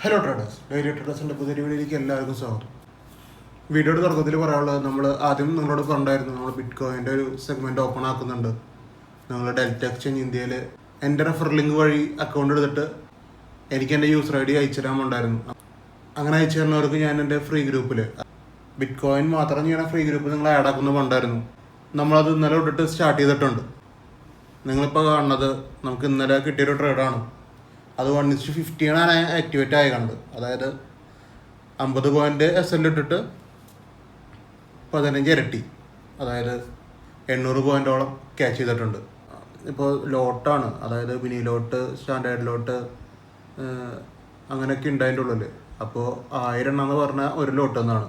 Hello traders, daily ട്രേഡേഴ്സിൻ്റെ പുതിയ വീഡിയോയിലേക്ക് എല്ലാവർക്കും സ്വാഗതം. വീഡിയോയുടെ തുടക്കത്തിൽ പറയാനുള്ളത്, നമ്മൾ ആദ്യം നിങ്ങളോട് പറഞ്ഞായിരുന്നു നമ്മൾ ബിറ്റ് കോയിൻ്റെ ഒരു സെഗ്മെൻറ്റ് ഓപ്പൺ ആക്കുന്നുണ്ട്. നിങ്ങൾ ഡെൽറ്റ എക്സ്ചേഞ്ച് ഇന്ത്യയിൽ എൻ്റെ റെഫർ ലിങ്ക് വഴി അക്കൗണ്ട് എടുത്തിട്ട് എനിക്ക് എൻ്റെ യൂസർ ഐ ഡി അയച്ചു തരാമുണ്ടായിരുന്നു. അങ്ങനെ അയച്ചു തരുന്നവർക്ക് ഞാൻ എൻ്റെ ഫ്രീ ഗ്രൂപ്പിൽ ബിറ്റ് കോയിൻ മാത്രം ചെയ്യണ ഫ്രീ ഗ്രൂപ്പിൽ നിങ്ങൾ ആഡ് ആക്കുന്നുണ്ടായിരുന്നു. നമ്മളത് ഇന്നലെ തൊട്ടിട്ട് സ്റ്റാർട്ട് ചെയ്തിട്ടുണ്ട്. നിങ്ങളിപ്പോൾ കാണുന്നത് നമുക്ക് ഇന്നലെ കിട്ടിയൊരു ട്രേഡാണ്. അത് 1:50 ആക്ടിവേറ്റ് ആയി കണ്ടത്. അതായത് 50 പോയിൻ്റ് SL ഇട്ടിട്ട് 15 ഇരട്ടി, അതായത് 800 പോയിൻ്റോളം ക്യാച്ച് ചെയ്തിട്ടുണ്ട്. ഇപ്പോൾ ലോട്ടാണ്, അതായത് മിനി ലോട്ട്, സ്റ്റാൻഡേർഡ് ലോട്ട്, അങ്ങനെയൊക്കെ ഉണ്ട് അതിൻ്റെ ഉള്ളിൽ. അപ്പോൾ 1000 എണ്ണം എന്ന് പറഞ്ഞാൽ ഒരു ലോട്ട് എന്നാണ്.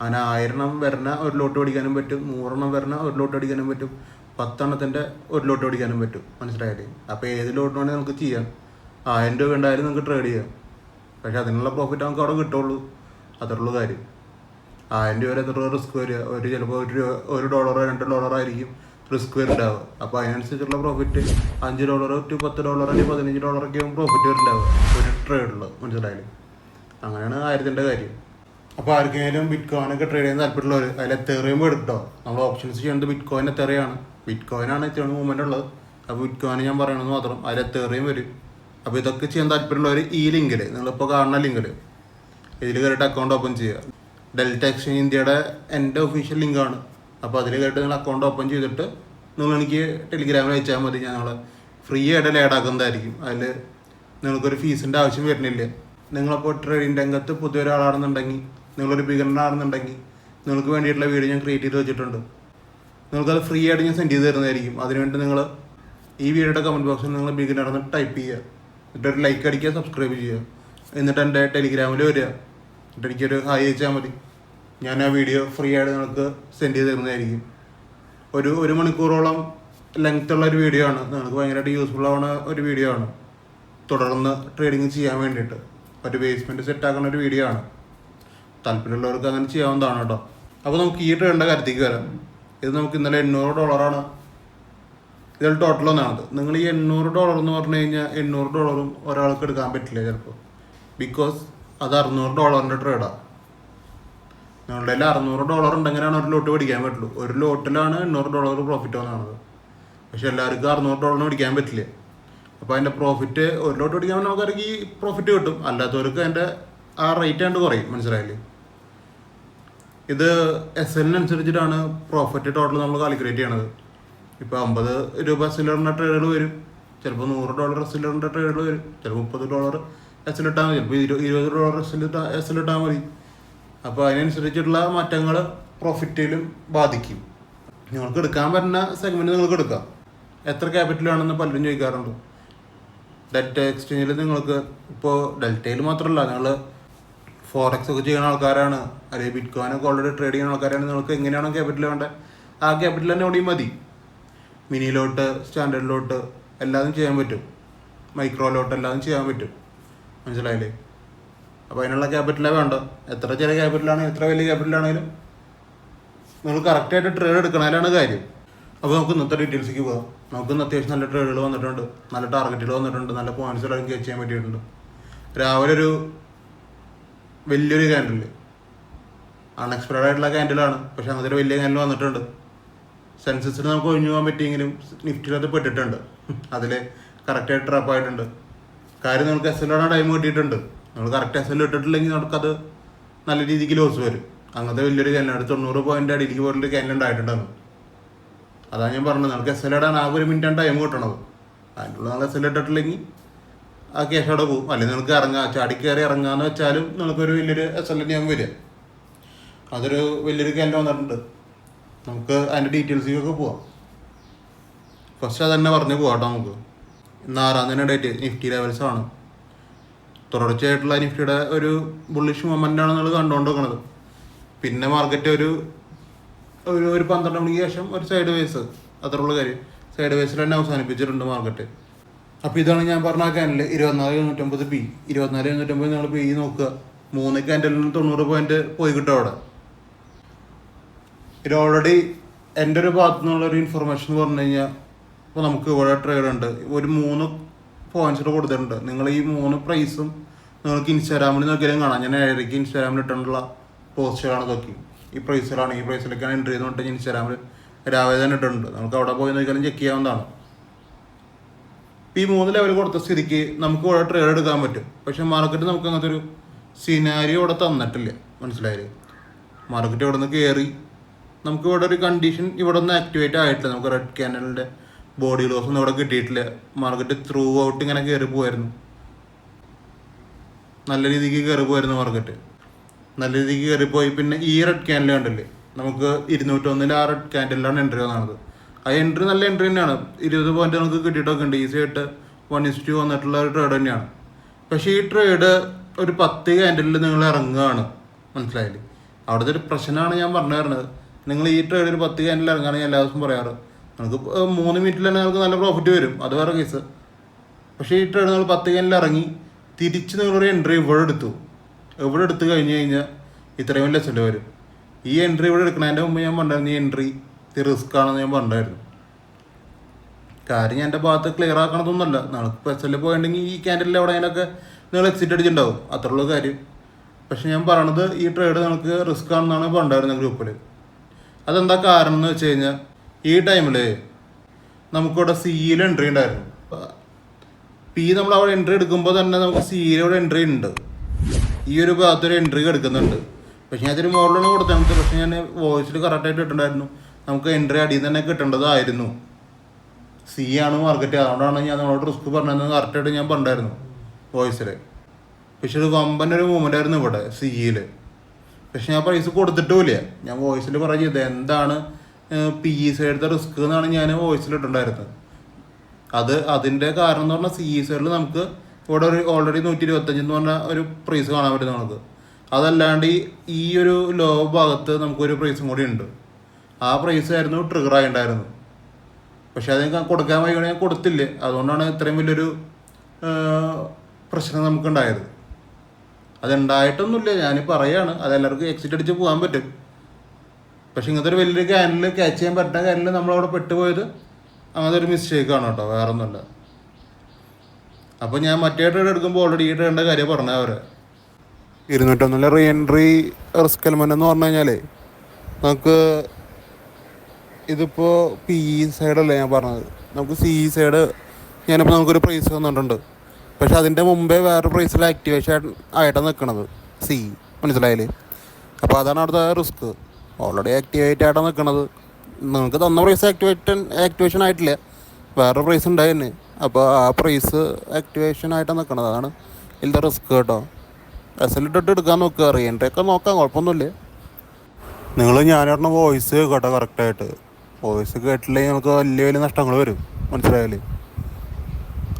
അങ്ങനെ 1000 എണ്ണം വരുന്ന ഒരു ലോട്ട് പഠിക്കാനും പറ്റും, 100 എണ്ണം വരുന്ന ഒരു ലോട്ട് പഠിക്കാനും പറ്റും, 10 എണ്ണത്തിൻ്റെ ഒരു ലോട്ട് പഠിക്കാനും പറ്റും. മനസ്സിലായില്ലേ? അപ്പോൾ ഏത് ലോട്ട് വേണമെങ്കിൽ നമുക്ക് ചെയ്യാം. 1000 രൂപ ഉണ്ടായാലും നിങ്ങൾക്ക് ട്രേഡ് ചെയ്യാം. പക്ഷേ അതിനുള്ള പ്രോഫിറ്റ് നമുക്ക് അവിടെ കിട്ടുള്ളൂ. അതറുള്ള കാര്യം. 1000 രൂപ വരെ എത്ര റിസ്ക് വരിക? ചിലപ്പോൾ $1 $2 ആയിരിക്കും റിസ്ക് വരുന്നുണ്ടാവുക. അപ്പോൾ അതിനനുസരിച്ചുള്ള പ്രോഫിറ്റ് $5 to $10 അല്ലെങ്കിൽ $15 പ്രോഫിറ്റ് വരുന്നുണ്ടാവുക ഒരു ട്രേഡിൽ. മനസ്സിലായാലും അങ്ങനെയാണ് 1000ൻ്റെ കാര്യം. അപ്പോൾ ആർക്കെങ്കിലും ബിറ്റ് കോയിനൊക്കെ ട്രേഡ് ചെയ്യാൻ താല്പര്യമുള്ളവർ അതിൽ എത്തേറിയും എടുട്ടോ. നമ്മൾ ഓപ്ഷൻസ് ചെയ്യുന്നത് ബിറ്റ് കോയിൻ എത്തേറിയാണ്. ബിറ്റ് കോയിനാണ് ഇത്രയാണ് മൂവ്മെൻ്റ് ഉള്ളത്. അപ്പോൾ ബിറ്റ് കോയിൻ ഞാൻ പറയണമെന്ന് മാത്രം, അതിൽ എത്തേറിയും വരും. അപ്പോൾ ഇതൊക്കെ ചെയ്യാൻ താല്പര്യമുള്ളവർ ഈ ലിങ്കിൽ, നിങ്ങളിപ്പോൾ കാണുന്ന ലിങ്കിൽ ഇതിൽ കയറിയിട്ട് അക്കൗണ്ട് ഓപ്പൺ ചെയ്യുക. ഡെൽറ്റ എക്സ്ചേഞ്ച് ഇന്ത്യയുടെ എൻ്റെ ഒഫീഷ്യൽ ലിങ്കാണ്. അപ്പോൾ അതിൽ കയറിയിട്ട് നിങ്ങൾ അക്കൗണ്ട് ഓപ്പൺ ചെയ്തിട്ട് നിങ്ങൾ എനിക്ക് ടെലിഗ്രാമിൽ അയച്ചാൽ മതി. ഞങ്ങൾ ഫ്രീ ആയിട്ട് ആഡ് ആക്കുന്നതായിരിക്കും. അതിൽ നിങ്ങൾക്കൊരു ഫീസിൻ്റെ ആവശ്യം വരുന്നില്ല. നിങ്ങളപ്പോൾ ട്രേഡിംഗ് രംഗത്ത് പുതിയ ഒരാളാണെന്നുണ്ടെങ്കിൽ, നിങ്ങളൊരു ബിഗിനറാണെന്നുണ്ടെങ്കിൽ നിങ്ങൾക്ക് വേണ്ടിയിട്ടുള്ള വീഡിയോ ഞാൻ ക്രിയേറ്റ് ചെയ്ത് വെച്ചിട്ടുണ്ട്. നിങ്ങൾക്കത് ഫ്രീ ആയിട്ട് ഞാൻ സെൻഡ് ചെയ്ത് തരുന്നതായിരിക്കും. അതിനുവേണ്ടി നിങ്ങൾ ഈ വീഡിയോയുടെ കമൻറ്റ് ബോക്സിൽ നിങ്ങൾ ബിഗിനറെന്ന് ടൈപ്പ് ചെയ്യുക, എന്നിട്ടൊരു ലൈക്ക് അടിക്കുക, സബ്സ്ക്രൈബ് ചെയ്യുക, എന്നിട്ട് എൻ്റെ ടെലിഗ്രാമിൽ വരിക, എന്നിട്ട് എനിക്കൊരു ഹായ് അയച്ചാൽ മതി. ഞാൻ ആ വീഡിയോ ഫ്രീ ആയിട്ട് നിങ്ങൾക്ക് സെൻഡ് ചെയ്ത് തരുന്നതായിരിക്കും. ഒരു മണിക്കൂറോളം ലെങ്ത് ഉള്ള ഒരു വീഡിയോ ആണ്. നിങ്ങൾക്ക് ഭയങ്കരമായിട്ട് യൂസ്ഫുൾ ആവുന്ന ഒരു വീഡിയോ ആണ്. തുടർന്ന് ട്രേഡിങ് ചെയ്യാൻ വേണ്ടിയിട്ട് ഒരു ബേസ്മെൻറ്റ് സെറ്റാക്കുന്ന ഒരു വീഡിയോ ആണ്. താല്പര്യമുള്ളവർക്ക് അങ്ങനെ ചെയ്യാവുന്നതാണ് കേട്ടോ. അപ്പോൾ നമുക്ക് ഈ ട്രേഡിൻ്റെ കാര്യത്തേക്ക് വരാം. ഇത് നമുക്ക് ഇന്നലെ $800 ഇതിൽ ടോട്ടൽ ഒന്നാണത്. നിങ്ങൾ ഈ $800 എന്ന് പറഞ്ഞു കഴിഞ്ഞാൽ $800 ഒരാൾക്ക് എടുക്കാൻ പറ്റില്ല ചിലപ്പോൾ. ബിക്കോസ് അത് $600 ട്രേഡാണ്. നിങ്ങളുടെ കയ്യിൽ $600 ഉണ്ടെങ്കിലാണ് ഒരു ലോട്ട് പഠിക്കാൻ പറ്റുള്ളൂ. ഒരു ലോട്ടിലാണ് $800 പ്രോഫിറ്റ് വന്നത്. പക്ഷെ എല്ലാവർക്കും $600 പഠിക്കാൻ പറ്റില്ല. അപ്പോൾ അതിൻ്റെ പ്രോഫിറ്റ് ഒരു ലോട്ട് പഠിക്കാൻ നമുക്കറിയാം ഈ പ്രോഫിറ്റ് കിട്ടും. അല്ലാത്തവർക്ക് അതിൻ്റെ ആ റേറ്റ് ആയിട്ട് കുറയും. മനസ്സിലായില്ലേ? ഇത് SL-അനുസരിച്ചിട്ടാണ് പ്രോഫിറ്റ് ടോട്ടൽ നമ്മൾ കാൽക്കുലേറ്റ് ചെയ്യണത്. ഇപ്പോൾ 50 രൂപ SL ട്രേഡുകൾ വരും, ചിലപ്പോൾ $100 SL ട്രേഡുകൾ വരും, ചിലപ്പോൾ $30 SL ഇട്ടാൽ മതി, ചിലപ്പോൾ $20 SL ഇട്ടാൽ മതി. അപ്പോൾ അതിനനുസരിച്ചുള്ള മാറ്റങ്ങൾ പ്രോഫിറ്റിലും ബാധിക്കും. നിങ്ങൾക്ക് എടുക്കാൻ പറ്റുന്ന സെഗ്മെൻറ്റ് നിങ്ങൾക്ക് എടുക്കാം. എത്ര ക്യാപിറ്റൽ ആണെന്ന് പലരും ചോദിക്കാറുണ്ട്. ഡെൽറ്റ എക്സ്ചേഞ്ചിൽ നിങ്ങൾക്ക് ഇപ്പോൾ ഡെൽറ്റയിൽ മാത്രമല്ല, നിങ്ങൾ ഫോറക്സ് ഒക്കെ ചെയ്യുന്ന ആൾക്കാരാണ്, അല്ലെങ്കിൽ ബിറ്റ് കോയിനൊക്കെ ഓൾറെഡി ട്രേഡ് ചെയ്യുന്ന ആൾക്കാരാണ്. നിങ്ങൾക്ക് എങ്ങനെയാണോ ക്യാപിറ്റൽ വേണ്ടത് ആ ക്യാപിറ്റൽ തന്നെ ഓടിയും മതി. മിനി ലോട്ട്, സ്റ്റാൻഡേർഡ് ലോട്ട് എല്ലാതും ചെയ്യാൻ പറ്റും. മൈക്രോ ലോട്ട് എല്ലാതും ചെയ്യാൻ പറ്റും. മനസ്സിലായില്ലേ? അപ്പോൾ അതിനുള്ള ക്യാപിറ്റലേ വേണ്ട. എത്ര ചെറിയ ക്യാപിറ്റലാണെങ്കിലും എത്ര വലിയ ക്യാപിറ്റലാണെങ്കിലും നിങ്ങൾ കറക്റ്റായിട്ട് ട്രേഡ് എടുക്കണതിലാണ് കാര്യം. അപ്പോൾ നമുക്ക് ഇന്നത്തെ ഡീറ്റെയിൽസിലേക്ക് പോകാം. നമുക്ക് ഇന്ന് അത്യാവശ്യം നല്ല ട്രേഡുകൾ വന്നിട്ടുണ്ട്, നല്ല ടാർഗറ്റുകൾ വന്നിട്ടുണ്ട്, നല്ല പോയിന്റ്സ് എല്ലാം ക്യാച്ച് ചെയ്യാൻ പറ്റിയിട്ടുണ്ട്. രാവിലെ ഒരു വലിയൊരു ക്യാൻഡിൽ, അൺഎക്സ്പെക്റ്റഡ് ആയിട്ടുള്ള ക്യാൻഡിലാണ്, പക്ഷെ അങ്ങനത്തെ ഒരു വലിയ ക്യാൻഡിൽ വന്നിട്ടുണ്ട്. സെൻസസിന് നമുക്ക് ഒഴിഞ്ഞു പോകാൻ പറ്റിയെങ്കിലും നിഫ്റ്റിയിലത് പെട്ടിട്ടുണ്ട്. അതിൽ കറക്റ്റായിട്ട് ട്രാപ്പായിട്ടുണ്ട്. കാര്യം നിങ്ങൾക്ക് SL ടൈം കിട്ടിയിട്ടുണ്ട്. നമ്മൾ കറക്റ്റ് SL ഇട്ടിട്ടില്ലെങ്കിൽ നമുക്കത് നല്ല രീതിക്ക് ലോസ് വരും. അങ്ങനത്തെ വലിയൊരു ക്യാൻഡിലാണ് 90 പോയിൻ്റ് അടിയിലേക്ക് പോയിട്ട് ക്യാൻഡിൽ ഉണ്ടായിട്ടുണ്ടായിരുന്നു. അതാണ് ഞാൻ പറഞ്ഞത്, നമുക്ക് SL ഇടാൻ ആകെ 1 മിനിറ്റാണ് ടൈം കിട്ടണത്. അതിനുള്ള നമ്മൾ SL ഇട്ടിട്ടില്ലെങ്കിൽ ആ ക്യാഷ് അവിടെ പോകും. അല്ലെങ്കിൽ നിങ്ങൾക്ക് ഇറങ്ങാം, ചാടിക്കയറി ഇറങ്ങാന്ന് വെച്ചാലും നിങ്ങൾക്കൊരു വലിയൊരു SL ഞാൻ വരിക. അതൊരു വലിയൊരു ക്യാൻഡിൽ വന്നിട്ടുണ്ട്. നമുക്ക് അതിൻ്റെ ഡീറ്റെയിൽസിലേക്കൊക്കെ പോവാം. ഫസ്റ്റ് അത് തന്നെ പറഞ്ഞ് പോകാം കേട്ടോ. നമുക്ക് ഇന്ന് 6-ാം തീയതി ഡേറ്റ് നിഫ്റ്റി ലെവൽസാണ്. തുടർച്ചയായിട്ടുള്ള നിഫ്റ്റിയുടെ ഒരു ബുള്ളിഷ് മൊമെൻ്റാണ് നമ്മൾ കണ്ടുകൊണ്ടിരിക്കുന്നത്. പിന്നെ മാർക്കറ്റ് ഒരു 12 മണിക്ക് ശേഷം ഒരു സൈഡ് വേസ്, അത്രയുള്ള കാര്യം. സൈഡ് വേസിൽ തന്നെ അവസാനിപ്പിച്ചിട്ടുണ്ട് മാർക്കറ്റ്. അപ്പോൾ ഇതാണ് ഞാൻ പറഞ്ഞ ക്യാൻഡിൽ 24,950 P. 24,950 നിങ്ങൾ P നോക്കുക. 3 ക്യാൻഡലിന് 90 പോയിന്റ് പോയി കിട്ടും അവിടെ. ഇത് ഓൾറെഡി എൻ്റെ ഒരു ഭാഗത്തു നിന്നുള്ളൊരു ഇൻഫർമേഷൻ എന്ന് പറഞ്ഞു കഴിഞ്ഞാൽ, ഇപ്പോൾ നമുക്ക് ഇവിടെ ട്രേഡ് ഉണ്ട്, ഒരു 3 പോയിന്റ്സ് കൊടുത്തിട്ടുണ്ട്. നിങ്ങൾ ഈ 3 പ്രൈസും നിങ്ങൾക്ക് ഇൻസ്റ്റാഗ്രാമിൽ നോക്കിയാലും കാണാം. ഞാൻ 7:30 ഇൻസ്റ്റാഗ്രാമിൽ ഇട്ടുള്ള പോസ്റ്റുകളാണ് ഇതൊക്കെ. ഈ പ്രൈസിലാണ്, ഈ പ്രൈസിലേക്കാണ് എൻട്രി ചെയ്ത് പറഞ്ഞിട്ട് ഇൻസ്റ്റാഗ്രാമിൽ രാവിലെ തന്നെ ഇട്ടിട്ടുണ്ട്. നമുക്ക് അവിടെ പോയി നോക്കിയാലും ചെക്ക് ചെയ്യാവുന്നതാണ്. ഈ 3 ലെവൽ കൊടുത്ത സ്ഥിതിക്ക് നമുക്ക് ഇവിടെ ട്രേഡ് എടുക്കാൻ പറ്റും. പക്ഷെ മാർക്കറ്റ് നമുക്ക് അങ്ങനത്തെ ഒരു സിനാരിയോ ഇവിടെ തന്നിട്ടില്ല. മനസ്സിലായില്ലേ? മാർക്കറ്റ് ഇവിടെ നിന്ന് കയറി നമുക്ക് ഇവിടെ ഒരു കണ്ടീഷൻ ഇവിടെ നിന്ന് ആക്ടിവേറ്റ് ആയിട്ടില്ല. നമുക്ക് റെഡ് ക്യാൻഡലിൻ്റെ ബോഡി ലോസ് ഒന്നും ഇവിടെ കിട്ടിയിട്ടില്ല. മാർക്കറ്റ് ത്രൂ ഔട്ട് ഇങ്ങനെ കയറി പോയായിരുന്നു. നല്ല രീതിക്ക് കയറി പോയായിരുന്നു മാർക്കറ്റ്. നല്ല രീതിക്ക് കയറിപ്പോയി. പിന്നെ ഈ റെഡ് ക്യാൻഡിൽ കണ്ടില്ലേ, നമുക്ക് 201 ആ റെഡ് ക്യാൻഡിലാണ് എൻട്രി വന്നത്. ആ എൻട്രി നല്ല എൻട്രി തന്നെയാണ്. 20 പോയിന്റ് നമുക്ക് കിട്ടിയിട്ടൊക്കെ ഉണ്ട്. ഈസി ആയിട്ട് 1:2 വന്നിട്ടുള്ള ഒരു ട്രേഡ് തന്നെയാണ്. പക്ഷേ ഈ ട്രേഡ് ഒരു 10 ക്യാൻഡിലിൽ നിങ്ങൾ ഇറങ്ങുകയാണ്. മനസ്സിലായില്ലേ? അവിടുത്തെ ഒരു പ്രശ്നമാണ് ഞാൻ പറഞ്ഞു തരുന്നത്. നിങ്ങൾ ഈ ട്രേഡ് ഒരു 10 ക്യാൻഡിൽ ഇറങ്ങുകയാണ് ഞാൻ എല്ലാ ദിവസവും പറയാറ്. നമുക്ക് 3 മിനിറ്റിൽ തന്നെ നമുക്ക് നല്ല പ്രോഫിറ്റ് വരും, അത് വേറെ കേസ്. പക്ഷേ ഈ ട്രേഡ് നിങ്ങൾ 10 ക്യാൻഡിൽ ഇറങ്ങി തിരിച്ച് നിങ്ങളൊരു എൻട്രി ഇവിടെ എടുത്തു. ഇവിടെ എടുത്തു കഴിഞ്ഞ് കഴിഞ്ഞാൽ ഇത്രയും ലെസ്സല് വരും. ഈ എൻട്രി ഇവിടെ എടുക്കണതിൻ്റെ മുമ്പ് ഞാൻ പറഞ്ഞിരുന്നു ഈ എൻട്രി റിസ്ക് ആണെന്ന് ഞാൻ പറഞ്ഞിരുന്നു. കാര്യം ഞാൻ എൻ്റെ ഭാഗത്ത് ക്ലിയർ ആക്കണതൊന്നുമല്ല. നിങ്ങൾക്ക് പെസലിൽ പോയിട്ടുണ്ടെങ്കിൽ ഈ ക്യാൻഡലിൽ എവിടെയെങ്കിലൊക്കെ നിങ്ങൾ എക്സിറ്റ് അടിച്ചിട്ടുണ്ടാവും, അത്രയുള്ള കാര്യം. പക്ഷെ ഞാൻ പറയണത് ഈ ട്രേഡ് നിങ്ങൾക്ക് റിസ്ക് ആണെന്നാണ് പറഞ്ഞിരുന്നത് ഗ്രൂപ്പിൽ. അതെന്താ കാരണം എന്ന് വെച്ച് കഴിഞ്ഞാൽ ഈ ടൈമിൽ നമുക്കിവിടെ സിയിൽ എൻട്രി ഉണ്ടായിരുന്നു. പി നമ്മൾ അവിടെ എൻട്രി എടുക്കുമ്പോൾ തന്നെ നമുക്ക് സിയിലൂടെ എൻട്രി ഉണ്ട്. ഈ ഒരു ഭാഗത്തൊരു എൻട്രി എടുക്കുന്നുണ്ട്. പക്ഷേ ഞാൻ അതൊരു മോഡലാണ് കൊടുത്തത്. പക്ഷേ ഞാൻ വോയിസിൽ കറക്റ്റായിട്ട് ഇട്ടുണ്ടായിരുന്നു. നമുക്ക് എൻട്രി അടിയിൽ തന്നെ കിട്ടേണ്ടതായിരുന്നു. സി ആണ് മാർക്കറ്റ്, അതുകൊണ്ടാണ് ഞാൻ നമ്മളോട് റിസ്ക് പറഞ്ഞത്. കറക്റ്റായിട്ട് ഞാൻ പറഞ്ഞിരുന്നു വോയിസിൽ. പക്ഷെ ഒരു വമ്പൻ്റെ ഒരു മൂവ്മെൻ്റ് ആയിരുന്നു ഇവിടെ സിയിൽ. പക്ഷെ ഞാൻ പ്രൈസ് കൊടുത്തിട്ടുമില്ല. ഞാൻ വോയിസിൽ പറഞ്ഞത് എന്താണ് പി ഇ സൈഡത്തെ റിസ്ക് എന്നാണ് ഞാൻ വോയിസിൽ ഇട്ടുണ്ടായിരുന്നത്. അതിൻ്റെ കാരണം എന്ന് പറഞ്ഞാൽ സി ഇ സൈഡിൽ നമുക്ക് ഇവിടെ ഒരു ഓൾറെഡി 125 എന്ന് പറഞ്ഞ ഒരു പ്രൈസ് കാണാൻ പറ്റും നമുക്ക്. അതല്ലാണ്ട് ഈ ഒരു ലോ ഭാഗത്ത് നമുക്കൊരു പ്രൈസും കൂടി ഉണ്ട്. ആ പ്രൈസ് ആയിരുന്നു ട്രിഗർ ആയിട്ടുണ്ടായിരുന്നു. പക്ഷെ അത് കൊടുക്കാൻ വൈകി ഞാൻ കൊടുത്തില്ല. അതുകൊണ്ടാണ് ഇത്രയും വലിയൊരു പ്രശ്നം നമുക്കുണ്ടായത്. അതുണ്ടായിട്ടൊന്നുമില്ല, ഞാൻ പറയുകയാണ്. അതെല്ലാവർക്കും എക്സിറ്റ് അടിച്ച് പോകാൻ പറ്റും. പക്ഷെ ഇങ്ങനത്തെ ഒരു വലിയൊരു ക്യാനിൽ ക്യാച്ച് ചെയ്യാൻ പറ്റുന്ന ക്യാനിൽ നമ്മളവിടെ പെട്ടുപോയത് അങ്ങനത്തെ ഒരു മിസ്റ്റേക്കാണ് കേട്ടോ, വേറെ ഒന്നുമല്ല. അപ്പോൾ ഞാൻ മറ്റേ ട്രേഡ് എടുക്കുമ്പോൾ ഓൾറെഡി ഈ ട്രേഡിൻ്റെ കാര്യം പറഞ്ഞ അവരെ 201 റീ എൻട്രി റിസ്ക് എലമെൻ്റ് എന്ന് പറഞ്ഞു കഴിഞ്ഞാൽ നമുക്ക് ഇതിപ്പോൾ പി ഇ സൈഡല്ലേ ഞാൻ പറഞ്ഞത്. നമുക്ക് സി ഇ സൈഡ് ഞാനിപ്പോൾ നമുക്കൊരു പ്രൈസ് വന്നിട്ടുണ്ട്. പക്ഷെ അതിൻ്റെ മുമ്പേ വേറെ പ്രൈസിൽ ആക്ടിവേഷൻ ആയിട്ടാണ് നിൽക്കണത് സി, മനസ്സിലായില്ലേ? അപ്പോൾ അതാണ് അവിടുത്തെ റിസ്ക്. ഓൾറെഡി ആക്ടിവേറ്റ് ആയിട്ടാണ് നിൽക്കണത്. നിങ്ങൾക്ക് തന്ന പ്രൈസ് ആക്ടിവേഷൻ ആയിട്ടില്ല, വേറെ പ്രൈസ് ഉണ്ടായി തന്നെ. അപ്പോൾ ആ പ്രൈസ് ആക്ടിവേഷൻ ആയിട്ടാണ് നിൽക്കണത്. അതാണ് ഇതിൻ്റെ റിസ്ക് കേട്ടോ. എസ്എല്ലിട്ടിട്ട് എടുക്കാൻ നോക്കുക. റീഎൻട്രിയൊക്കെ നോക്കാം, കുഴപ്പമൊന്നുമില്ല. നിങ്ങൾ ഞാൻ പറഞ്ഞ വോയിസ് കേട്ടോ കറക്റ്റായിട്ട്. വോയിസ് കേട്ടില്ലെങ്കിൽ നമുക്ക് വലിയ വലിയ നഷ്ടങ്ങൾ വരും, മനസ്സിലായാലേ?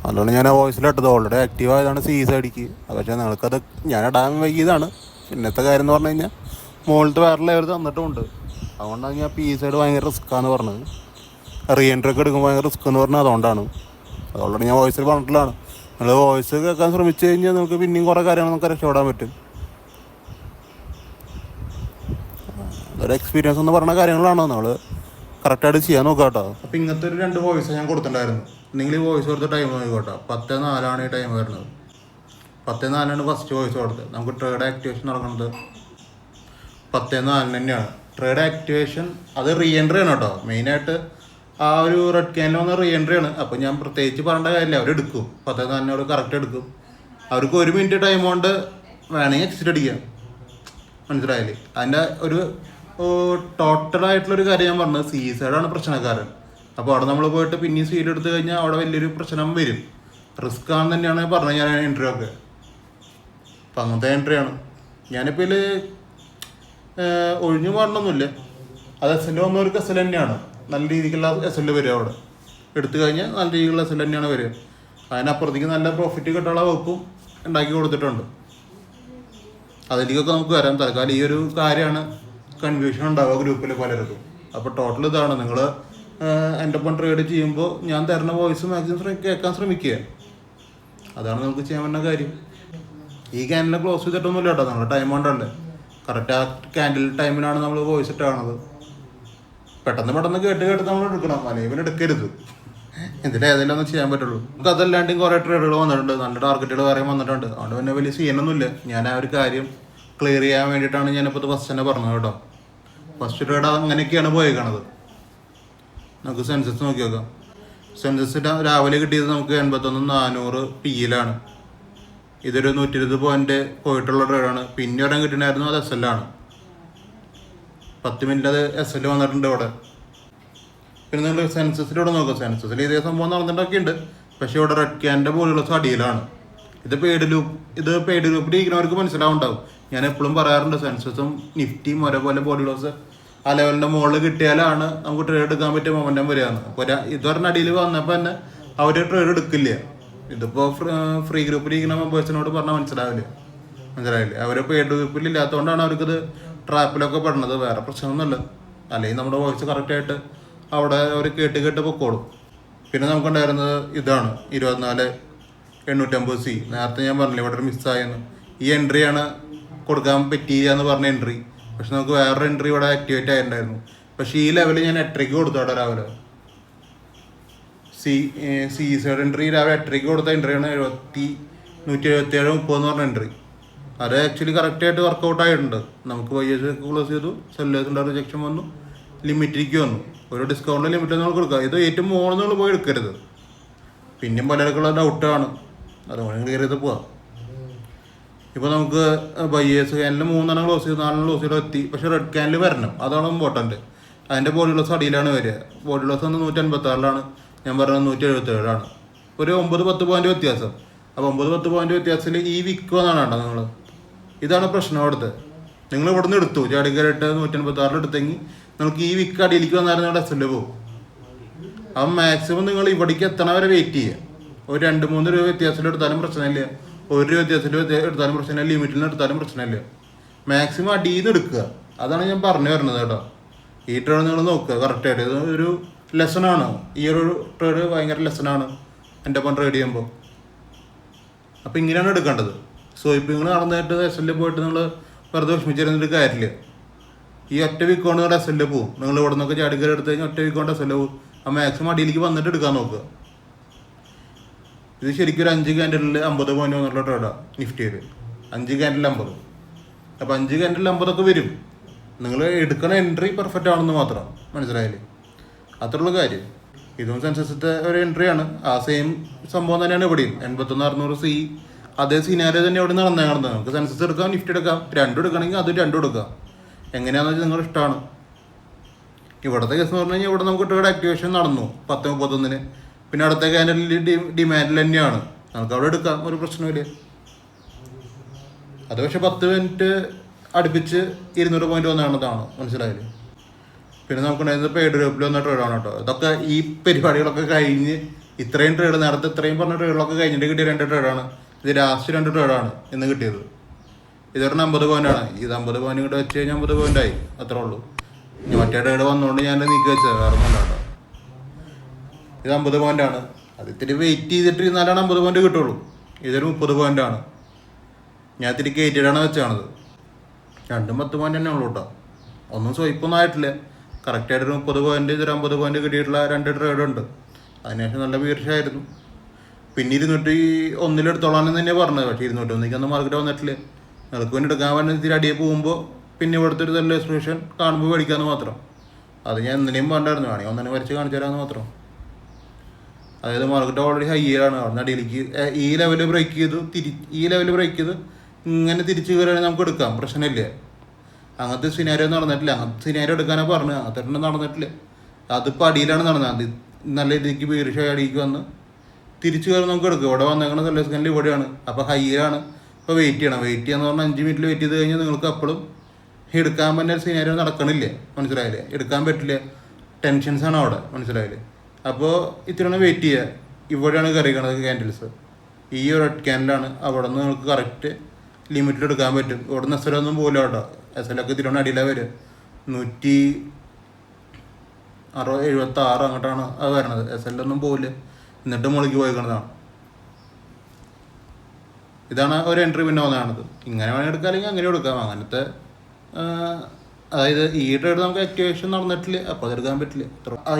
അതുകൊണ്ട് ഞാൻ ആ വോയിസിലിട്ടത്. ഓൾറെഡി ആക്റ്റീവ് ആയതാണ് സി സൈഡിക്ക്. പക്ഷേ നിങ്ങൾക്കത് ഞാൻ ഇടാൻ വൈകിയതാണ്. പിന്നത്തെ കാര്യം എന്ന് പറഞ്ഞു കഴിഞ്ഞാൽ മുകളിലത്തെ വേറെ ലെവൽ തന്നിട്ടുമുണ്ട്. അതുകൊണ്ടാണ് ഞാൻ പി സൈഡ് ഭയങ്കര റിസ്ക്കാന്ന് പറഞ്ഞത്. റീ എൻട്രി ഒക്കെ എടുക്കുമ്പോൾ ഭയങ്കര റിസ്ക് എന്ന് പറഞ്ഞാൽ അതുകൊണ്ടാണ്. അതുകൊണ്ട് ഞാൻ വോയിസിൽ പറഞ്ഞിട്ടുള്ളതാണ്. നിങ്ങൾ വോയിസ് കേൾക്കാൻ ശ്രമിച്ചു കഴിഞ്ഞാൽ നമുക്ക് പിന്നെയും കുറേ കാര്യങ്ങൾ നമുക്ക് രക്ഷപ്പെടാൻ പറ്റും. അതൊരു എക്സ്പീരിയൻസ് എന്ന് പറഞ്ഞ കാര്യങ്ങളാണോ നമ്മൾ കറക്റ്റായിട്ട് ചെയ്യാൻ നോക്കാം കേട്ടോ. അപ്പോൾ ഇങ്ങനത്തെ ഒരു 2 വോയിസ് ഞാൻ കൊടുത്തിട്ടുണ്ടായിരുന്നു. നിങ്ങൾ ഈ വോയിസ് കൊടുത്ത ടൈം നോക്കിക്കോട്ടോ. 10:04 ഈ ടൈം വരുന്നത്. 10:04 ഫസ്റ്റ് വോയിസ് കൊടുത്തത്. നമുക്ക് ട്രേഡ് ആക്ടിവേഷൻ നടക്കുന്നത് 10:04 തന്നെയാണ്. ട്രേഡ് ആക്ടിവേഷൻ അത് റീ എൻട്രി ആണ് കേട്ടോ. മെയിനായിട്ട് ആ ഒരു റെഡ് ക്യാനിൽ വന്ന റീ എൻട്രി ആണ്. അപ്പോൾ ഞാൻ പ്രത്യേകിച്ച് പറയേണ്ട കാര്യമില്ല, അവരെടുക്കും. 10:04 കറക്റ്റ് എടുക്കും. അവർക്ക് 1 മിനിറ്റ് ടൈം കൊണ്ട് വേണമെങ്കിൽ എക്സിറ്റ് അടിക്കാം, മനസ്സിലായില്ലേ? അതിൻ്റെ ഒരു ടോട്ടലായിട്ടുള്ളൊരു കാര്യം ഞാൻ പറഞ്ഞത് സി സൈഡാണ് പ്രശ്നക്കാരൻ. അപ്പോൾ അവിടെ നമ്മൾ പോയിട്ട് പിന്നെ സീൽ എടുത്തു കഴിഞ്ഞാൽ അവിടെ വലിയൊരു പ്രശ്നം വരും. റിസ്ക് ആണെന്ന് തന്നെയാണ് പറഞ്ഞത് ഞാൻ എൻട്രി ഒക്കെ. അപ്പം അങ്ങനത്തെ എൻട്രിയാണ്. ഞാനിപ്പോൾ ഇതിൽ ഒഴിഞ്ഞു മാറണമെന്നില്ല. അത് എസ് എൽ വന്നവർക്ക് എസ് എൽ തന്നെയാണ്. നല്ല രീതിക്കുള്ള എസ് എൽ വരിക. അവിടെ എടുത്തു കഴിഞ്ഞാൽ നല്ല രീതിക്കുള്ള എസ് എൽ തന്നെയാണ് വരിക. അതിനപ്പുറത്തേക്ക് നല്ല പ്രോഫിറ്റ് കിട്ടാനുള്ള വകുപ്പും ഉണ്ടാക്കി കൊടുത്തിട്ടുണ്ട്. അതിലേക്കൊക്കെ നമുക്ക് വരാം. തൽക്കാലം ഈ ഒരു കാര്യമാണ് കൺഫ്യൂഷൻ ഉണ്ടാവുക ഗ്രൂപ്പിൽ പലർക്കും. അപ്പോൾ ടോട്ടൽ ഇതാണ്. നിങ്ങൾ എൻ്റെ ഒപ്പം ട്രേഡ് ചെയ്യുമ്പോൾ ഞാൻ തരുന്ന വോയിസ് മാക്സിമം കേൾക്കാൻ ശ്രമിക്കുക. അതാണ് നമുക്ക് ചെയ്യാൻ പറ്റുന്ന കാര്യം. ഈ ക്യാൻഡിൽ ക്ലോസ് ചെയ്തിട്ടൊന്നുമില്ല കേട്ടോ. നമ്മൾ ടൈം കൊണ്ടല്ലേ കറക്റ്റ് ആ ക്യാൻഡിൽ ടൈമിലാണ് നമ്മൾ വോയിസ് ഇട്ടാണത്. പെട്ടെന്ന് കേട്ട് നമ്മൾ എടുക്കണം. അല്ലെങ്കിൽ എടുക്കരുത്. ഇതിൽ ഏതെങ്കിലും ഒന്ന് ചെയ്യാൻ പറ്റുള്ളൂ. നമുക്ക് അതല്ലാണ്ടും കുറേ ട്രേഡുകൾ വന്നിട്ടുണ്ട്, നല്ല ടാർഗറ്റുകൾ വേറെ വന്നിട്ടുണ്ട്. അതുകൊണ്ട് പിന്നെ വലിയ സീനൊന്നുമില്ല. ഞാൻ ആ ഒരു കാര്യം ക്ലിയർ ചെയ്യാൻ വേണ്ടിയിട്ടാണ് ഞാനിപ്പോൾ ഇത് ഫസ്റ്റ് തന്നെ പറഞ്ഞത് കേട്ടോ. ഫസ്റ്റ് ട്രേഡ് അങ്ങനെയൊക്കെയാണ് പോയേക്കണത്. നമുക്ക് സെൻസസ് നോക്കി നോക്കാം. സെൻസസ് രാവിലെ കിട്ടിയത് നമുക്ക് 81,400 PL. ഇതൊരു 120 പോയിന്റ് പോയിട്ടുള്ള ട്രേഡാണ്. പിന്നെ ഒരെണ്ണം കിട്ടിയിട്ടുണ്ടായിരുന്നു, അത് SL ആണ്. 10 മിനിറ്റ് അത് SL വന്നിട്ടുണ്ട് ഇവിടെ. പിന്നെ നിങ്ങൾ സെൻസസിലൂടെ നോക്കുക. സെൻസസിൽ ഇതേ സംഭവം നടന്നിട്ടൊക്കെ ഉണ്ട്, പക്ഷേ ഇവിടെ റെഡ് ക്യാൻ്റെ പോലുള്ള അടിയിലാണ്. ഇത് പെയ്ഡ് ലൂപ്പിൽ ഇരിക്കുന്നവർക്ക് മനസ്സിലാവുണ്ടാവും. ഞാൻ എപ്പോഴും പറയാറുണ്ട്, സെൻസസും നിഫ്റ്റിയും ഒരേപോലെ ബോഡി ലോസ് ആ ലെവലിൻ്റെ മുകളിൽ കിട്ടിയാലാണ് നമുക്ക് ട്രേഡ് എടുക്കാൻ പറ്റിയ മൊമെൻറ്റം വരികയാണ്. അപ്പോൾ ഇതൊരെണ്ണം അടിയിൽ വന്നപ്പോൾ തന്നെ അവർ ട്രേഡ് എടുക്കില്ല. ഇതിപ്പോൾ ഫ്രീ ഗ്രൂപ്പിൽ ഇരിക്കുന്ന മെമ്പേഴ്സിനോട് പറഞ്ഞാൽ മനസ്സിലായില്ലേ? അവർ പെയ്ഡ് ഗ്രൂപ്പിൽ ഇല്ലാത്തതുകൊണ്ടാണ് അവർക്കിത് ട്രാപ്പിലൊക്കെ പെടുന്നത്. വേറെ പ്രശ്നമൊന്നുമല്ല. അല്ലെങ്കിൽ നമ്മുടെ വോയിസ് കറക്റ്റായിട്ട് അവിടെ അവർ കേട്ട് പൊക്കോളും. പിന്നെ നമുക്കുണ്ടായിരുന്നത് ഇതാണ് 24,850C. നേരത്തെ ഞാൻ പറഞ്ഞില്ല ഇവിടെ ഒരു മിസ്സായെന്ന്. ഈ എൻട്രിയാണ് കൊടുക്കാൻ പറ്റിയില്ല എന്ന് പറഞ്ഞ എൻട്രി. പക്ഷെ നമുക്ക് വേറൊരു എൻട്രി ഇവിടെ ആക്ടിവേറ്റ് ആയിട്ടുണ്ടായിരുന്നു. പക്ഷേ ഈ ലെവലിൽ ഞാൻ 8:30 കൊടുത്തു അവിടെ രാവിലെ. സൈഡ് എൻട്രി രാവിലെ 8:30 കൊടുത്ത എൻട്രിയാണ് 177.30 എന്ന് പറഞ്ഞ എൻട്രി. അത് ആക്ച്വലി കറക്റ്റായിട്ട് വർക്കൗട്ട് ആയിട്ടുണ്ട്. നമുക്ക് വൈസ് ക്ലോസ് ചെയ്തു, സെല്ലേഴ്സിൻ്റെ റിജക്ഷൻ വന്നു, ലിമിറ്റിലേക്ക് വന്നു. ഒരു ഡിസ്കൗണ്ട് ലിമിറ്റ് നമ്മൾ കൊടുക്കുക. ഇത് ഏറ്റവും മുകളിൽ നിങ്ങൾ പോയി എടുക്കരുത്. പിന്നെയും പലർക്കുള്ള ഡൗട്ടാണ്, അതുകൊണ്ട് ക്ലിയർ ചെയ്ത് പോവാം. ഇപ്പോൾ നമുക്ക് ബൈയേഴ്സ് ക്യാനിൽ 3 ക്ലോസ് ചെയ്ത് 4 ക്ലോസ് ചെയ്ത് എത്തി. പക്ഷേ റെഡ് ക്യാനിൽ വരണം, അതാണ് ഇമ്പോർട്ടൻറ്റ്. അതിൻ്റെ ബോഡി ലോസ് അടിയിലാണ് വരിക. ബോഡി ലോസ് വന്ന് 186, ഞാൻ പറഞ്ഞത് 177. ഒരു 9-10 പോയിന്റ് വ്യത്യാസം. അപ്പോൾ 9-10 പോയിന്റ് വ്യത്യാസത്തിൽ ഈ വിക്കോ എന്നാണ് കേട്ടോ നിങ്ങൾ. ഇതാണ് പ്രശ്നം അവിടുത്തെ. നിങ്ങൾ ഇവിടെ നിന്ന് എടുത്തു ചാടിക്കരട്ട് 186 എടുത്തെങ്കിൽ നിങ്ങൾക്ക് ഈ വിക്ക് അടിയിലേക്ക് വന്നായിരുന്നു നിങ്ങളുടെ SL പോകും. അപ്പം മാക്സിമം നിങ്ങൾ ഇവിടേക്ക് എത്തണ വരെ വെയിറ്റ് ചെയ്യുക. ഒരു 2-3 രൂപ വ്യത്യാസത്തിൽ എടുത്താലും പ്രശ്നമില്ല, 1 രൂപ വ്യത്യാസത്തിൽ എടുത്താലും പ്രശ്നമില്ല, ലിമിറ്റിൽ നിന്ന് എടുത്താലും പ്രശ്നമില്ല. മാക്സിമം അടിയിൽ നിന്ന് എടുക്കുക. അതാണ് ഞാൻ പറഞ്ഞു വരുന്നത് കേട്ടോ. ഈ ട്രേഡ് നിങ്ങൾ നോക്കുക കറക്റ്റായിട്ട്. ഇത് ഒരു ലെസണാണ്. ഈ ഒരു ട്രേഡ് ഭയങ്കര ലെസണാണ് എൻ്റെ ഒപ്പം ട്രേഡ് ചെയ്യുമ്പോൾ. അപ്പോൾ ഇങ്ങനെയാണ് എടുക്കേണ്ടത്. സ്വൈപ്പിങ്ങൾ നടന്നിട്ട് SL പോയിട്ട് നിങ്ങൾ വെറുതെ വിഷമിച്ചിരുന്നിട്ട് കാര്യമില്ല. ഈ ഒറ്റ വീക്കോണ്ട് നിങ്ങളുടെ SL പോവും. നിങ്ങൾ ഇവിടെ നിന്നൊക്കെ ചാടിക്കറി എടുത്ത് കഴിഞ്ഞാൽ ഒറ്റ വീക്കോണ്ട് SL പോവും. ആ മാക്സിമം അടിയിലേക്ക് വന്നിട്ട് എടുക്കാൻ നോക്കുക. ഇത് ശരിക്കും ഒരു 5 ക്യാൻഡലിൽ 50 പോയിന്റ് വന്നിട്ടുള്ള ട്രേഡാണ് നിഫ്റ്റിയിൽ. 5 ക്യാൻഡിൽ 50. അപ്പോൾ 5 ക്യാൻഡിൽ 50 വരും. നിങ്ങൾ എടുക്കണ എൻട്രി പെർഫെക്റ്റ് ആണെന്ന് മാത്രം മനസ്സിലായില്ലേ? അത്രയുള്ള കാര്യം. ഇതും സെൻസസിൻ്റെ ഒരു എൻട്രിയാണ്. ആ സെയിം സംഭവം തന്നെയാണ് ഇവിടെയും. 81,600C അതേ സിനാരിയോ തന്നെ ഇവിടെ നടന്നത്. നമുക്ക് സെൻസസ് എടുക്കാം, നിഫ്റ്റി എടുക്കാം. രണ്ടും എടുക്കണമെങ്കിൽ അത് രണ്ടും എടുക്കാം. എങ്ങനെയാണെന്ന് വെച്ചാൽ നിങ്ങളുടെ ഇഷ്ടമാണ്. ഇവിടുത്തെ കേസ് എന്ന് പറഞ്ഞു കഴിഞ്ഞാൽ ഇവിടെ നമുക്ക് ട്രേഡ് ആക്ടിവേഷൻ നടന്നു 10:31. പിന്നെ അടുത്ത ക്യാൻഡലിൽ ഡിമാൻഡിൽ തന്നെയാണ്. നമുക്ക് അവിടെ എടുക്കാം, ഒരു പ്രശ്നമില്ല. അത് പക്ഷേ 10 മിനിറ്റ് അടുപ്പിച്ച് 200 പോയിന്റ് വന്നതാണ്, മനസ്സിലായില്ലേ? പിന്നെ നമുക്കുണ്ടായിരുന്നത് പെയ്ഡ് ഗ്രൂപ്പിൽ വന്ന ട്രേഡാണ് കേട്ടോ. ഇതൊക്കെ ഈ പരിപാടികളൊക്കെ കഴിഞ്ഞ് ഇത്രയും ട്രേഡ് നേരത്തെ ഇത്രയും പറഞ്ഞ ട്രേഡുകളൊക്കെ കഴിഞ്ഞിട്ട് കിട്ടിയ 2 ട്രേഡാണ്. ഇത് ലാസ്റ്റ് 2 ട്രേഡാണ് ഇന്ന് കിട്ടിയത്. ഇതൊരെണ്ണം 50 പോയിന്റാണ്. ഇത് 50 പോയിന്റ് ഇങ്ങോട്ട് വെച്ച് കഴിഞ്ഞാൽ 50 പോയിന്റായി, അത്രേ ഉള്ളൂ. ഇനി മറ്റേ ട്രേഡ് വന്നുകൊണ്ട് ഞാൻ നീക്കി വെച്ചത്, വേറെ ഒന്നും കേട്ടോ. ഇത് 50 പോയിന്റാണ്. അത് ഇത്തിരി വെയിറ്റ് ചെയ്തിട്ടിരുന്നാലാണ് 50 പോയിന്റ് കിട്ടുള്ളൂ. ഇതൊരു 30 പോയിന്റാണ്. ഞാൻ ഇത്തിരി കയറ്റിയിട്ടാണ് വെച്ചാണത്. രണ്ടും 10 പോയിന്റ് തന്നെ ഉള്ളൂ കേട്ടോ. ഒന്നും സ്വൈപ്പൊന്നും ആയിട്ടില്ല. കറക്റ്റായിട്ടൊരു 30 പോയിന്റ്, ഇതൊരു 50 പോയിന്റ് കിട്ടിയിട്ടുള്ള 2 ട്രേഡുണ്ട്. അതിനുശേഷം നല്ല വീഴ്ചയായിരുന്നു. പിന്നെ 201 എടുത്തോളാമെന്ന് തന്നെയാണ് പറഞ്ഞത്. പക്ഷേ 201 മാർക്കറ്റ് വന്നിട്ടില്ല. നിങ്ങൾക്ക് വേണ്ടി എടുക്കാൻ വേണ്ടി ഇത്തിരി അടിയെ പോകുമ്പോൾ പിന്നെ ഇവിടുത്തെ ഒരു നല്ല എക്സ്പ്രഷൻ കാണുമ്പോൾ മേടിക്കാമെന്ന് മാത്രം. അത് ഞാൻ എന്തിനേയും പറഞ്ഞായിരുന്നു, വേണമെങ്കിൽ ഒന്നിനെ വരച്ച് കാണിച്ചു തരാമെന്ന് മാത്രം. അതായത് മാർക്കറ്റ് ഓൾറെഡി ഹൈയിലാണ്. അവിടെ അടിയിലേക്ക് ഈ ലെവല് ബ്രേക്ക് ചെയ്ത് ഇങ്ങനെ തിരിച്ച് കയറുകയാണെങ്കിൽ നമുക്ക് എടുക്കാം, പ്രശ്നമില്ല. അങ്ങനത്തെ സിനാരിയോ നടന്നിട്ടില്ല. അങ്ങനത്തെ സിനാരിയോ എടുക്കാനാണ് പറഞ്ഞത്, അങ്ങനത്തെ നടന്നിട്ടില്ല. അതിപ്പോൾ അടിയിലാണ് നടന്നത്. അത് നല്ല രീതിക്ക് വീഴ്ച അടിയിലേക്ക് വന്ന് തിരിച്ചു കയറി നമുക്ക് എടുക്കും. ഇവിടെ വന്നേക്കണ സെല്ലേഴ്സ് ഇവിടെയാണ്. അപ്പോൾ ഹൈയിലാണ്. ഇപ്പോൾ വെയിറ്റ് ചെയ്യാന്ന് പറഞ്ഞാൽ 5 മിനിറ്റിൽ വെയിറ്റ് ചെയ്ത് കഴിഞ്ഞാൽ നിങ്ങൾക്ക് അപ്പോഴും എടുക്കാൻ പറ്റുന്ന സിനാരിയോ നടക്കണില്ല, മനസ്സിലായില്ലേ? എടുക്കാൻ പറ്റില്ല, ടെൻഷൻസാണ് അവിടെ, മനസ്സിലായില്ലേ? അപ്പോൾ ഇത്രയാണ് വെയിറ്റ് ചെയ്യുക. ഇവിടെയാണ് കയറിക്കണത് ക്യാൻഡിൽസ്. ഈ ഒരു റെഡ് ക്യാൻഡിലാണ്. അവിടെ നിന്ന് നിങ്ങൾക്ക് കറക്റ്റ് ലിമിറ്റിൽ എടുക്കാൻ പറ്റും. ഇവിടെ നിന്ന് SL ഒന്നും പോകില്ല കേട്ടോ. SL ഒക്കെ ഇത്തിരി അടിയിലാണ് വരിക. 176 അങ്ങോട്ടാണ് അത് വരണത്. SL ഒന്നും പോകില്ല, എന്നിട്ട് മുകളിലേക്ക് പോയിക്കണതാണ്. ഇതാണ് ഒരു എൻട്രി പിന്നെ വന്നതാണത്. ഇങ്ങനെ വേണമെങ്കിൽ എടുക്കാം, അല്ലെങ്കിൽ അങ്ങനെ എടുക്കാം. അങ്ങനത്തെ അതായത് ഈ ട്രേഡ് നമുക്ക് ആക്ടിവേഷൻ നടന്നിട്ടില്ല, അപ്പോൾ അതെടുക്കാൻ പറ്റില്ല.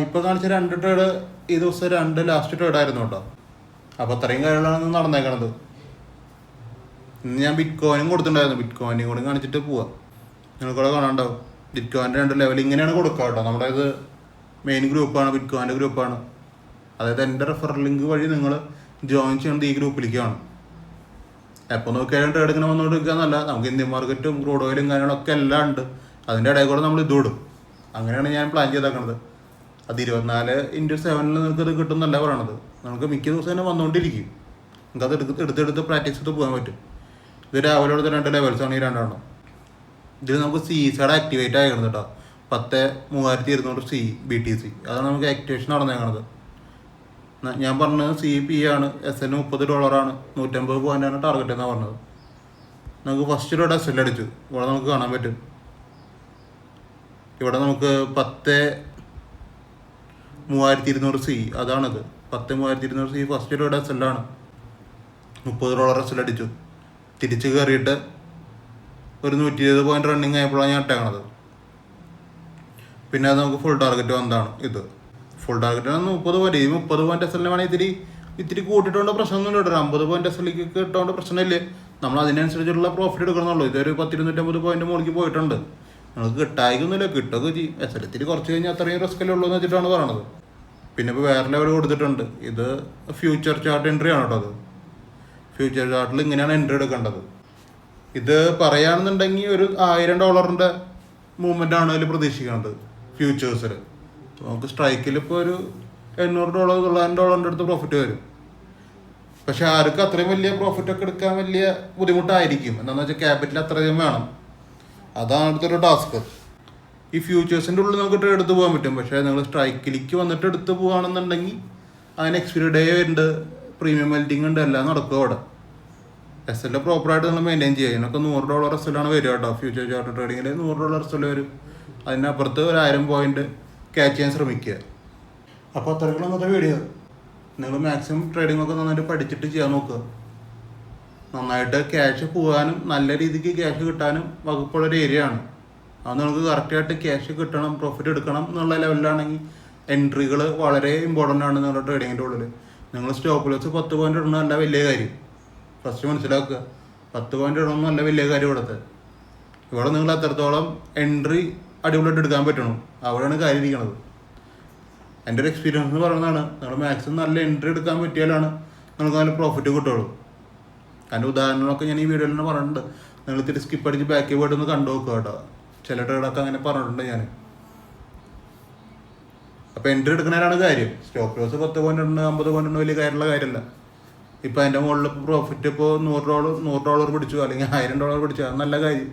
ഇപ്പോൾ കാണിച്ച 2 ട്രേഡ് ഈ ദിവസം 2 ലാസ്റ്റ് ട്രേഡ് ആയിരുന്നു കേട്ടോ. അപ്പോൾ അത്രയും കാര്യങ്ങളാണ് നടന്നേക്കണത്. ഇന്ന് ഞാൻ ബിറ്റ് കോയിനും കൊടുത്തിട്ടുണ്ടായിരുന്നു, ബിറ്റ് കോയിനും കൂടി കാണിച്ചിട്ട് പോവാം. നിങ്ങൾക്കൂടെ കാണാണ്ടാവും. ബിറ്റ് കോയിൻ്റെ 2 ലെവൽ ഇങ്ങനെയാണ് കൊടുക്കുക കേട്ടോ. നമ്മുടെ ഇത് മെയിൻ ഗ്രൂപ്പാണ്, ബിറ്റ് കോയിൻ്റെ ഗ്രൂപ്പാണ്. അതായത് എൻ്റെ റെഫറൽ ലിങ്ക് വഴി നിങ്ങൾ ജോയിൻ ചെയ്യുന്നത് ഈ ഗ്രൂപ്പിലേക്കാണ്. എപ്പോൾ നോക്കിയാലും ട്രേഡ് ഇങ്ങനെ വന്നുകൊണ്ടിരിക്കുകയെന്നല്ല, നമുക്ക് ഇന്ത്യൻ മാർക്കറ്റും ക്രൂഡ് ഓയിലും കാര്യങ്ങളൊക്കെ എല്ലാം ഉണ്ട്. അതിൻ്റെ ഇടയിൽ കൂടെ നമ്മൾ ഇതോടും. അങ്ങനെയാണ് ഞാൻ പ്ലാൻ ചെയ്തേക്കണത്. അത് 24x7 നിങ്ങൾക്കത് കിട്ടുന്നല്ല പറയണത്. നമുക്ക് മിക്ക ദിവസം തന്നെ വന്നുകൊണ്ടിരിക്കും. നമുക്കത് എടുത്തെടുത്ത് പ്രാക്ടീസ് ചെയ്ത് പോകാൻ പറ്റും. ഇത് രാവിലെ എടുത്ത 2 ലെവൽസാണ് ഈ 2 എണ്ണം. ഇതിൽ നമുക്ക് CSAD ആക്ടിവേറ്റ് ആയിരുന്നു കേട്ടോ. 10,3200 C BTC അതാണ് നമുക്ക് ആക്ടിവേഷൻ നടന്നേക്കണത്. ഞാൻ പറഞ്ഞത് CP ആണ്. SN $30 150 പോയിൻ്റാണ് ടാർഗറ്റ് എന്നാണ് പറഞ്ഞത്. നമുക്ക് ഫസ്റ്റ് ഒരു SL അടിച്ചു. ഇവിടെ നമുക്ക് കാണാൻ പറ്റും. ഇവിടെ നമുക്ക് 10,3200 C അതാണിത്. 10,3200 C ഫസ്റ്റ് ഒരു SL ആണ്. $30 SL അടിച്ചു. തിരിച്ച് കയറിയിട്ട് ഒരു 120 പോയിന്റ് റണ്ണിങ് ആയപ്പോഴാണ് ഞാൻ ഇട്ടേക്കണത്. പിന്നെ അത് നമുക്ക് ഫുൾ ടാർഗറ്റ് വന്നതാണ്. ഇത് ഫുൾ ടാർഗറ്റ് 30 പോയിന്റ്. ഈ 30 പോയിന്റ് SL വേണമെങ്കിൽ ഇത്തിരി കൂട്ടിയിട്ടുണ്ട്, പ്രശ്നമൊന്നുമില്ല കേട്ടോ. 50 പോയിന്റ് SLക്ക് ഇട്ടുകൊണ്ട് പ്രശ്നമില്ല. നമ്മൾ അതിനനുസരിച്ചുള്ള പ്രോഫിറ്റ് എടുക്കണമെന്നുള്ളൂ. ഇതൊരു 10-250 പോയിന്റ് മുകളിലേക്ക് പോയിട്ടുണ്ട്. നമുക്ക് കിട്ടായിക്കൊന്നുമില്ല, കിട്ടുകയൊക്കെ ചെയ്യും. SL ഇത്തിരി കുറച്ച് കഴിഞ്ഞാൽ അത്രയും റിസ്കല്ലേ ഉള്ളൂ എന്ന് വെച്ചിട്ടാണ് പറയണത്. പിന്നെ ഇപ്പോൾ വേറെ ലെവൽ കൊടുത്തിട്ടുണ്ട്. ഇത് ഫ്യൂച്ചർ ചാർട്ട് എൻട്രി ആണ് കേട്ടോ. അത് ഫ്യൂച്ചർ ചാർട്ടിൽ ഇങ്ങനെയാണ് എൻട്രി എടുക്കേണ്ടത്. ഇത് പറയുകയാണെന്നുണ്ടെങ്കിൽ ഒരു $1000 മൂവ്മെൻ്റ് ആണ് അതിൽ പ്രതീക്ഷിക്കുന്നത് ഫ്യൂച്ചേഴ്സിൽ. നമുക്ക് സ്ട്രൈക്കിൽ ഇപ്പോൾ ഒരു $800 $900 അടുത്ത് പ്രോഫിറ്റ് വരും. പക്ഷെ ആർക്കും അത്രയും വലിയ പ്രോഫിറ്റൊക്കെ എടുക്കാൻ വലിയ ബുദ്ധിമുട്ടായിരിക്കും. എന്താണെന്ന് വെച്ചാൽ ക്യാപിറ്റൽ അത്രയും വേണം. അതാണ് അടുത്തൊരു ടാസ്ക്. ഈ ഫ്യൂച്ചേഴ്സിൻ്റെ ഉള്ളിൽ നമുക്ക് എടുത്ത് പോകാൻ പറ്റും. പക്ഷേ നിങ്ങൾ സ്ട്രൈക്കിലേക്ക് വന്നിട്ട് എടുത്ത് പോകുകയാണെന്നുണ്ടെങ്കിൽ അതിന് എക്സ്പയറി ഡേ ഉണ്ട്, പ്രീമിയം മെൽറ്റിംഗ് ഉണ്ട്, എല്ലാം നടക്കും അവിടെ. SL പ്രോപ്പറായിട്ട് നിങ്ങൾ മെയിൻറ്റെയിൻ ചെയ്യുക. ഇതിനൊക്കെ $100 SL ആണ് വരിക കേട്ടോ. ഫ്യൂച്ചർ ചാർട്ട് ട്രേഡിങ്ങിൽ $100 SL വരും. അതിനപ്പുറത്ത് ഒരു 1000 പോയിന്റ് ക്യാച്ച് ചെയ്യാൻ ശ്രമിക്കുക. അപ്പോൾ അത്രയ്ക്കുള്ള ഇന്നത്തെ വീഡിയോ. നിങ്ങൾ മാക്സിമം ട്രേഡിംഗ് ഒക്കെ നന്നായിട്ട് പഠിച്ചിട്ട് ചെയ്യാൻ നോക്കുക. നന്നായിട്ട് ക്യാഷ് പോകാനും നല്ല രീതിക്ക് ക്യാഷ് കിട്ടാനും വകുപ്പുള്ളൊരു ഏരിയ ആണ്. അത് നിങ്ങൾക്ക് കറക്റ്റായിട്ട് ക്യാഷ് കിട്ടണം, പ്രോഫിറ്റ് എടുക്കണം എന്നുള്ള ലെവലിലാണെങ്കിൽ എൻട്രികൾ വളരെ ഇമ്പോർട്ടൻ്റ് ആണ് നിങ്ങളുടെ ട്രേഡിങ്ങിൻ്റെ ഉള്ളിൽ. നിങ്ങൾ സ്റ്റോപ്പ് ലോസ് 10 പോയിന്റ് ഇടണമെന്നല്ല വലിയ കാര്യം. ഫസ്റ്റ് മനസ്സിലാക്കുക, 10 പോയിന്റ് ഇടണമെന്നല്ല വലിയ കാര്യം ഇവിടുത്തെ. ഇവിടെ നിങ്ങൾ അത്രത്തോളം എൻട്രി അടിപൊളിയായിട്ട് എടുക്കാൻ പറ്റണം. അവിടെയാണ് കാര്യം ഇരിക്കണത്. എൻ്റെ ഒരു എക്സ്പീരിയൻസ് എന്ന് പറയുന്നതാണ്. നിങ്ങൾ മാക്സിമം നല്ല എൻട്രി എടുക്കാൻ പറ്റിയാലാണ് നിങ്ങൾക്ക് നല്ല പ്രോഫിറ്റ് കിട്ടുള്ളൂ. അതിൻ്റെ ഉദാഹരണമൊക്കെ ഞാൻ ഈ വീഡിയോയിൽ തന്നെ പറഞ്ഞിട്ടുണ്ട്. നിങ്ങൾ ഇത്തിരി സ്കിപ്പ് അടിച്ച് ബാക്കി പോയിട്ട് ഒന്ന് കണ്ടു നോക്കുക കേട്ടോ. ചില ട്രേഡൊക്കെ അങ്ങനെ പറഞ്ഞിട്ടുണ്ട് ഞാൻ. അപ്പോൾ എൻട്രി എടുക്കുന്നതിനാണ് കാര്യം. സ്റ്റോപ്പ് ലോസ് 10 പോയിന്റ് ഉണ്ട്, 50 പോയിന്റ് ഉണ്ട്, വലിയ കാര്യമുള്ള കാര്യമല്ല. ഇപ്പോൾ അതിൻ്റെ മുകളിൽ പ്രോഫിറ്റ് ഇപ്പോൾ $100 പിടിച്ചു, അല്ലെങ്കിൽ $1000 പിടിച്ചു, അത് നല്ല കാര്യം.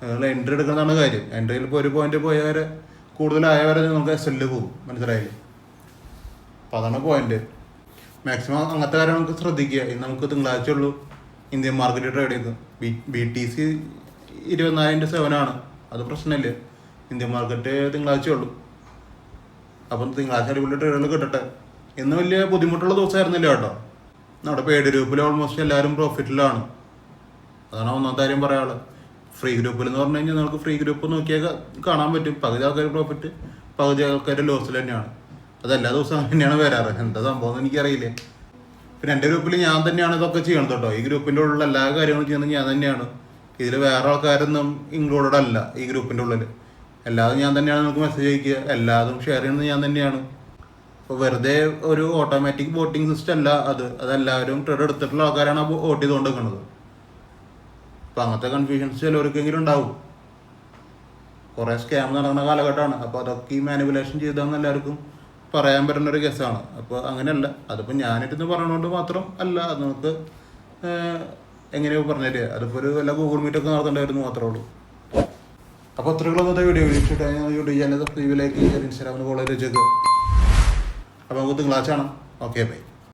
നിങ്ങൾ എൻട്രി എടുക്കുന്നതാണ് കാര്യം. എൻട്രിയിൽ ഇപ്പോൾ 1 പോയിന്റ് പോയവരെ കൂടുതലായവരെ നമുക്ക് SL പോകും. മനസ്സിലായില്ലേ? അപ്പോൾ അതാണ് പോയിന്റ്. മാക്സിമം അങ്ങനത്തെ കാര്യം നമുക്ക് ശ്രദ്ധിക്കുക. ഇന്ന് നമുക്ക് തിങ്കളാഴ്ച ഉള്ളൂ ഇന്ത്യൻ മാർക്കറ്റ് ട്രേഡ് ചെയ്ത്. BTC 24x7 ആണ്. അത് പ്രശ്നമില്ല. ഇന്ത്യൻ മാർക്കറ്റ് തിങ്കളാഴ്ച ഉള്ളൂ. അപ്പം തിങ്കളാഴ്ച അടിപൊളി ട്രേഡുകൾ കിട്ടട്ടെ. ഇന്ന് വലിയ ബുദ്ധിമുട്ടുള്ള ദിവസമായിരുന്നില്ല കേട്ടോ. നമ്മുടെ പെയ്ഡ് ഗ്രൂപ്പിൽ ഓൾമോസ്റ്റ് എല്ലാവരും പ്രോഫിറ്റിലാണ്. അതാണ് ഒന്നാമത്തെ കാര്യം പറയാനുള്ളത്. ഫ്രീ ഗ്രൂപ്പിൽ എന്ന് പറഞ്ഞു കഴിഞ്ഞാൽ നമുക്ക് ഫ്രീ ഗ്രൂപ്പ് നോക്കിയാൽ കാണാൻ പറ്റും. പകുതി ആൾക്കാർ പ്രോഫിറ്റ്, പകുതി ആൾക്കാർ ലോസിൽ തന്നെയാണ്. അതെല്ലാ ദിവസവും തന്നെയാണ് വരാറ്. എന്താ സംഭവം എന്ന് എനിക്കറിയില്ല. പിന്നെ എൻ്റെ ഗ്രൂപ്പിൽ ഞാൻ തന്നെയാണ് ഇതൊക്കെ ചെയ്യണത് കേട്ടോ. ഈ ഗ്രൂപ്പിൻ്റെ ഉള്ളിൽ എല്ലാ കാര്യങ്ങളും ചെയ്യുന്നത് ഞാൻ തന്നെയാണ്. ഇതിൽ വേറെ ആൾക്കാരൊന്നും ഇൻക്ലൂഡഡ് അല്ല ഈ ഗ്രൂപ്പിൻ്റെ ഉള്ളിൽ. എല്ലാതും ഞാൻ തന്നെയാണ് നിങ്ങൾക്ക് മെസ്സേജ് അയക്കുക, എല്ലാതും ഷെയർ ചെയ്യുന്നത് ഞാൻ തന്നെയാണ്. അപ്പോൾ വെറുതെ ഒരു ഓട്ടോമാറ്റിക് വോട്ടിംഗ് സിസ്റ്റം അല്ല അതെല്ലാവരും ട്രേഡ് എടുത്തിട്ടുള്ള ആൾക്കാരാണ് വോട്ട് ചെയ്തുകൊണ്ട് നിൽക്കുന്നത്. അപ്പോൾ അങ്ങനത്തെ കൺഫ്യൂഷൻസ് ചിലവർക്കെങ്കിലും ഉണ്ടാവും. കുറേ സ്കാം നടക്കുന്ന കാലഘട്ടമാണ്. അപ്പോൾ അതൊക്കെ ഈ മാനിപ്പുലേഷൻ ചെയ്താന്ന് എല്ലാവർക്കും പറയാൻ പറ്റുന്ന ഒരു കേസാണ്. അപ്പോൾ അങ്ങനെയല്ല. അതിപ്പോൾ ഞാനിരുന്ന് പറയണോണ്ട് മാത്രം അല്ല. അത് നമുക്ക് എങ്ങനെയോ പറഞ്ഞുതരിക. അതിപ്പോൾ ഒരു വല്ല ഗൂഗിൾ മീറ്റൊക്കെ നടത്തേണ്ടായിരുന്നു മാത്രമേ ഉള്ളൂ. അപ്പോൾ അത്രയുള്ള വീഡിയോ ഇഷ്ടമായി യൂട്യൂബ് ചാനൽ സബ്സ്ക്രൈബ്, ലൈക്ക്, ഇൻസ്റ്റാഗ്രാമിൽ ഫോളോ ചെയ്ത് വെച്ചേക്കുക. അപ്പോൾ നമുക്ക് തിങ്കളാഴ്ച ആണ്. Okay, by.